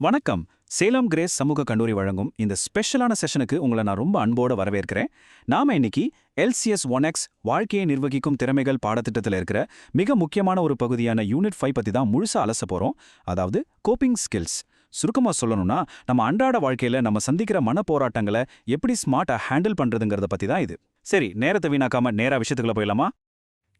வணக்கம். சேலம் கிரேஸ் சமூக கல்லூரி வழங்கும் இந்த ஸ்பெஷலான செஷனுக்கு உங்களை நான் ரொம்ப அன்போட வரவேற்கிறேன். நாம இன்னைக்கு LCS 1X வாழ்க்கையை நிர்வகிக்கும் திறமைகள் பாடத்திட்டத்தில் இருக்கிற மிக முக்கியமான ஒரு பகுதியான யூனிட் 5 பத்தி தான் முழுசா அலச போறோம். அதாவது கோப்பிங் ஸ்கில்ஸ். சுருக்கமா சொல்லணும்னா நம்ம அன்றாட வாழ்க்கையில நம்ம சந்திக்கிற மன போராட்டங்களை எப்படி ஸ்மார்ட்டா ஹேண்டில் பண்றதுங்கிறத பத்தி தான் இது. சரி, நேரத்தை வீணாக்காம நேரா விஷயத்துக்குள்ள போயிடலாமா?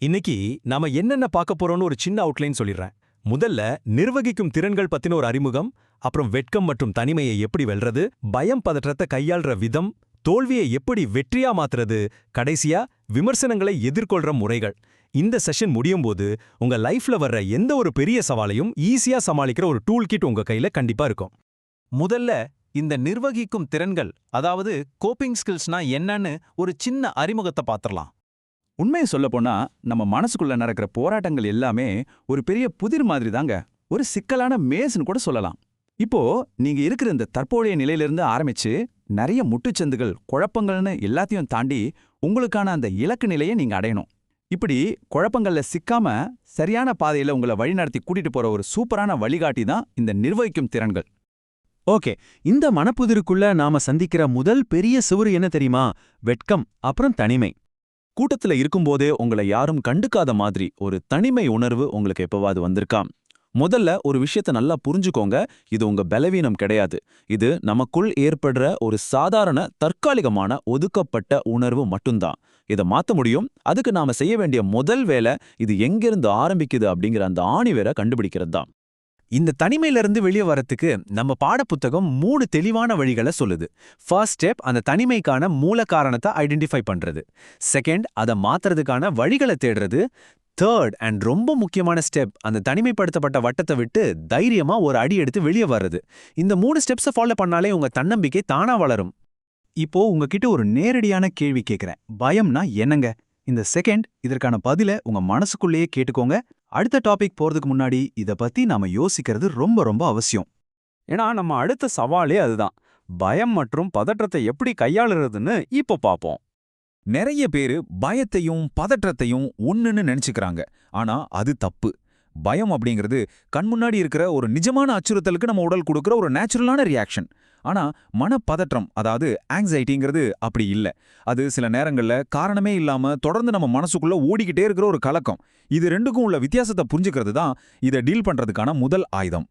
இன்னைக்கு நாம என்னென்ன பார்க்க போறோம்னு ஒரு சின்ன அவுட்லைன் சொல்லிடுறேன். முதல்ல நிர்வகிக்கும் திறன்கள் பத்தின ஒரு அறிமுகம், அப்புறம் வெட்கம் மற்றும் தனிமையை எப்படி வெல்றது, பயம் பதற்றத்தை கையாள்ற விதம், தோல்வியை எப்படி வெற்றியா மாத்துறது, கடைசியா விமர்சனங்களை எதிர்கொள்ற முறைகள். இந்த செஷன் முடியும் போது உங்க லைஃப்ல வர்ற எந்த ஒரு பெரிய சவாலையும் ஈஸியா சமாளிக்கிற ஒரு டூல் கிட் உங்க கையில கண்டிப்பா இருக்கும். முதல்ல இந்த நிர்வகிக்கும் திறன்கள், அதாவது கோப்பிங் ஸ்கில்ஸ்னா என்னன்னு ஒரு சின்ன அறிமுகத்தை பார்த்துடலாம். உண்மையை சொல்லப்போனா நம்ம மனசுக்குள்ள நடக்கிற போராட்டங்கள் எல்லாமே ஒரு பெரிய புதிர் மாதிரி தாங்க. ஒரு சிக்கலான மேஸ்னு கூட சொல்லலாம். இப்போ நீங்க இருக்கிற இந்த தற்போதைய நிலையிலிருந்து ஆரம்பிச்சு நிறைய முட்டுச்சந்துகள், குழப்பங்கள்னு எல்லாத்தையும் தாண்டி உங்களுக்கான அந்த இலக்கு நிலையை நீங்க அடையணும். இப்படி குழப்பங்கள்ல சிக்காம சரியான பாதையில உங்களை வழிநடத்தி கூட்டிட்டு போற ஒரு சூப்பரான வழிகாட்டி தான் இந்த நிர்வகிக்கும் திறன்கள். ஓகே, இந்த மனப்புதிருக்குள்ள நாம சந்திக்கிற முதல் பெரிய சுவரு என்ன தெரியுமா? வெட்கம், அப்புறம் தனிமை. கூட்டத்துல இருக்கும்போதே உங்களை யாரும் கண்டுக்காத மாதிரி ஒரு தனிமை உணர்வு உங்களுக்கு எப்பவாது வந்திருக்காம்? முதல்ல ஒரு விஷயத்த நல்லா புரிஞ்சுக்கோங்க. இது உங்க பலவீனம் கிடையாது. இது நமக்குள் ஏற்படுற ஒரு சாதாரண தற்காலிகமான ஒதுக்கப்பட்ட உணர்வு மட்டும்தான். இதை மாத்த முடியும். அதுக்கு நாம செய்ய வேண்டிய முதல் வேலை இது எங்கிருந்து ஆரம்பிக்குது அப்படிங்கிற அந்த ஆணிவேரை கண்டுபிடிக்கிறது தான். இந்த தனிமையிலிருந்து வெளியே வரத்துக்கு நம்ம பாடப்புத்தகம் 3 தெளிவான வழிகளை சொல்லுது. ஃபர்ஸ்ட் ஸ்டெப் அந்த தனிமைக்கான மூல காரணத்தை ஐடென்டிஃபை பண்றது. செகண்ட், அதை மாத்துறதுக்கான வழிகளை தேடுறது. தேர்ட் அண்ட் ரொம்ப முக்கியமான ஸ்டெப் அந்த தனிமைப்படுத்தப்பட்ட வட்டத்தை விட்டு தைரியமா ஒரு அடி எடுத்து வெளியே வர்றது. இந்த 3 ஸ்டெப்ஸை ஃபாலோ பண்ணாலே உங்க தன்னம்பிக்கை தானா வளரும். இப்போ உங்ககிட்ட ஒரு நேரடியான கேள்வி கேட்கிறேன். பயம்னா என்னங்க? இந்த செகண்ட் இதற்கான பதில உங்க மனசுக்குள்ளேயே கேட்டுக்கோங்க. அடுத்த டாபிக் போறதுக்கு முன்னாடி இத பத்தி நாம யோசிக்கிறது ரொம்ப ரொம்ப அவசியம். ஏன்னா நம்ம அடுத்த சவாலே அதுதான். பயம் மற்றும் பதற்றத்தை எப்படி கையாளுறதுன்னு இப்போ பார்ப்போம். நிறைய பேரு பயத்தையும் பதற்றத்தையும் ஒண்ணுன்னு நினைச்சுக்கிறாங்க. ஆனா அது தப்பு. பயம் அப்படிங்கிறது கண்முன்னாடி இருக்கிற ஒரு நிஜமான அச்சுறுத்தலுக்கு நம்ம உடல் கொடுக்குற ஒரு நேச்சுரலான ரியாக்ஷன். ஆனா மனப்பதற்றம், அதாவது ஆங்ஸைட்டிங்கிறது அப்படி இல்ல. அது சில நேரங்கள்ல காரணமே இல்லாம தொடர்ந்து நம்ம மனசுக்குள்ள ஓடிக்கிட்டே இருக்கிற ஒரு கலக்கம். இது ரெண்டுக்கும் உள்ள வித்தியாசத்தை புரிஞ்சுக்கிறது தான் இதை டீல் பண்றதுக்கான முதல் ஆயுதம்.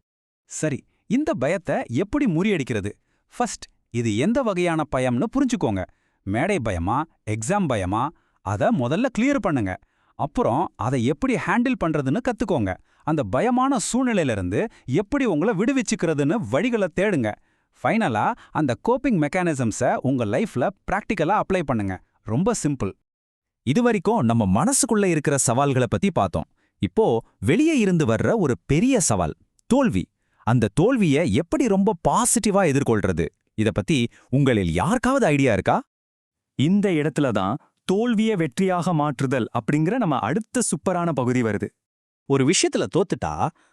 சரி, இந்த பயத்தை எப்படி முறியடிக்கிறது? ஃபர்ஸ்ட், இது எந்த வகையான பயம்னு புரிஞ்சுக்கோங்க. மேடை பயமா, எக்ஸாம் பயமா? அதை முதல்ல கிளியர் பண்ணுங்க. அப்புறம் அதை எப்படி ஹேண்டில் பண்றதுன்னு கத்துக்கோங்க. அந்த பயமான சூழ்நிலையிலிருந்து எப்படி உங்களை விடுவிச்சுக்கிறதுன்னு வழிகளை தேடுங்க. ஃபைனலா அந்த கோப்பிங் மெக்கானிசம்ஸை உங்க லைஃப்ல பிராக்டிக்கலா அப்ளை பண்ணுங்க. ரொம்ப சிம்பிள். இதுவரைக்கும் நம்ம மனசுக்குள்ள இருக்கிற சவால்களை பத்தி பார்த்தோம். இப்போ வெளியே இருந்து வர்ற ஒரு பெரிய சவால், தோல்வி. அந்த தோல்வியை எப்படி ரொம்ப பாசிட்டிவா எதிர்கொள்றது? இத பத்தி உங்களில் யாருக்காவது ஐடியா இருக்கா? இந்த இடத்துல தான் தோல்வியை வெற்றியாக மாற்றுதல் அப்படிங்கிற நம்ம அடுத்த சூப்பரான பகுதி வருது. ஒரு விஷயத்துல தோத்துட்டா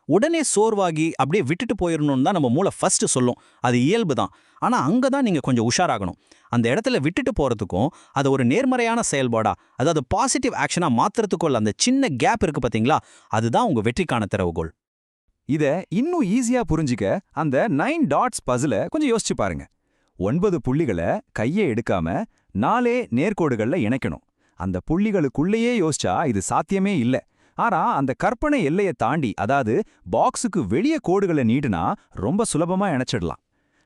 உடனே சோர்வாகி அப்படியே விட்டுட்டு போயிடணும்னு தான் நம்ம மூளை ஃபர்ஸ்ட் சொல்லும். அது இயல்பு தான். ஆனா அங்க தான் நீங்க கொஞ்சம் உஷாராகணும். அந்த இடத்துல விட்டுட்டு போறதுக்கும் அதை ஒரு நேர்மறையான செயல்பாடா, அதாவது பாசிட்டிவ் ஆக்ஷனா மாத்துறதுக்குள்ள அந்த சின்ன கேப் இருக்கு பாத்தீங்களா, அதுதான் உங்க வெற்றிக்கான திறவுகோல். இத இன்னும் ஈஸியா புரிஞ்சிக்க அந்த 9 டாட்ஸ் பசில கொஞ்சம் யோசிச்சு பாருங்க. 9 புள்ளிகளை கையே எடுக்காம 4 நேர்கோடுகள்ல இணைக்கணும். அந்த புள்ளிகளுக்குள்ளேயே யோசிச்சா இது சாத்தியமே இல்ல. ஆனா அந்த கற்பனை எல்லையை தாண்டி, அதாவது பாக்ஸுக்கு வெளியே கோடுகளை நீட்டுனா ரொம்ப சுலபமா இணைச்சிடலாம்.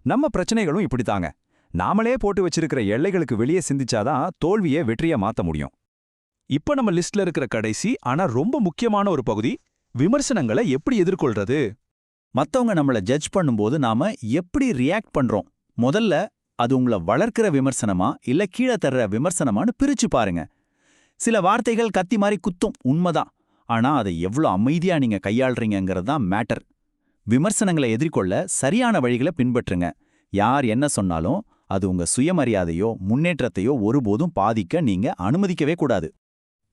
நம்ம பிரச்சனைகளும் இப்படித்தாங்க. நாமளே போட்டு வச்சிருக்கிற எல்லைகளுக்கு வெளியே சிந்திச்சாதான் தோல்வியை வெற்றியை மாத்த முடியும். இப்ப நம்ம லிஸ்ட்ல இருக்கிற கடைசி ஆனா ரொம்ப முக்கியமான ஒரு பகுதி, விமர்சனங்களை எப்படி எதிர்கொள்றது. மத்தவங்க நம்மள ஜட்ஜ் பண்ணும்போது நாம எப்படி ரியாக்ட் பண்றோம்? முதல்ல அது உங்களை வளர்க்கிற விமர்சனமா இல்ல கீழே தர்ற விமர்சனமானு பிரிச்சு பாருங்க. சில வார்த்தைகள் கத்தி மாதிரி குத்தும், உண்மைதான். ஆனா அதை எவ்வளோ அமைதியா நீங்க கையாளுறீங்கிறது தான் மேட்டர். விமர்சனங்களை எதிர்கொள்ள சரியான வழிகளை பின்பற்றுங்க. யார் என்ன சொன்னாலும் அது உங்க சுயமரியாதையோ முன்னேற்றத்தையோ ஒருபோதும் பாதிக்க நீங்க அனுமதிக்கவே கூடாது.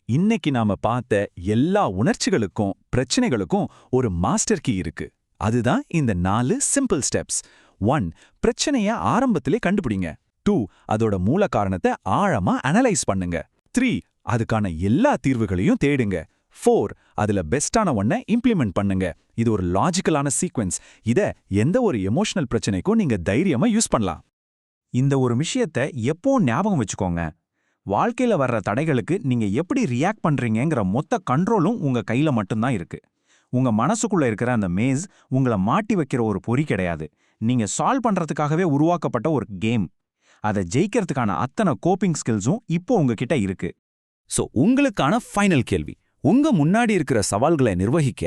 இன்னைக்கு நாம பார்த்த எல்லா உணர்ச்சிகளுக்கும் பிரச்சனைகளுக்கும் ஒரு மாஸ்டர் கீ இருக்கு. அதுதான் இந்த 4 சிம்பிள் ஸ்டெப்ஸ். 1. பிரச்சனைய ஆரம்பத்திலே கண்டுபிடிங்க. 2. அதோட மூல காரணத்தை ஆழமா அனலைஸ் பண்ணுங்க. 3. அதுக்கான எல்லா தீர்வுகளையும் தேடுங்க. 4. அதுல பெஸ்டான ஒன்ன இம்ப்ளிமெண்ட் பண்ணுங்க. இது ஒரு லாஜிக்கலான சீக்வென்ஸ். இத எந்த ஒரு எமோஷனல் பிரச்சனைக்கும் நீங்க தைரியமா யூஸ் பண்ணலாம். இந்த ஒரு விஷயத்தை எப்பவும் ஞாபகம் வச்சுக்கோங்க. வாழ்க்கையில வர்ற தடைகளுக்கு நீங்க எப்படி ரியாக்ட் பண்றீங்கங்கிற மொத்த கண்ட்ரோலும் உங்க கையில மட்டும்தான் இருக்கு. உங்க மனசுக்குள்ள இருக்கிற அந்த மேஸ் உங்கள மாட்டி வைக்கிற ஒரு பொறி கிடையாது. நீங்க சால்வ் பண்றதுக்காகவே உருவாக்கப்பட்ட ஒரு கேம். அதை ஜெயிக்கிறதுக்கான அத்தனை கோப்பிங் ஸ்கில்ஸும் இப்போ உங்ககிட்ட இருக்கு. சோ உங்களுக்கான ஃபைனல் கேள்வி, உங்க முன்னாடி இருக்கிற சவால்களை நிர்வகிக்க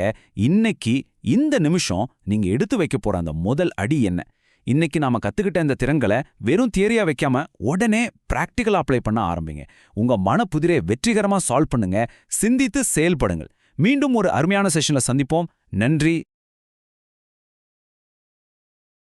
இன்னைக்கு இந்த நிமிஷம் நீங்க எடுத்து வைக்க போற அந்த முதல் அடி என்ன? இன்னைக்கு நாம கத்துக்கிட்ட இந்த திறன்களை வெறும் தியரியா வைக்காம உடனே பிராக்டிகலா அப்ளை பண்ண ஆரம்பிங்க. உங்க மனப்புதிரை வெற்றிகரமா சால்வ் பண்ணுங்க. சிந்தித்து செயல்படுங்கள். மீண்டும் ஒரு அருமையான செஷன்ல சந்திப்போம். நன்றி.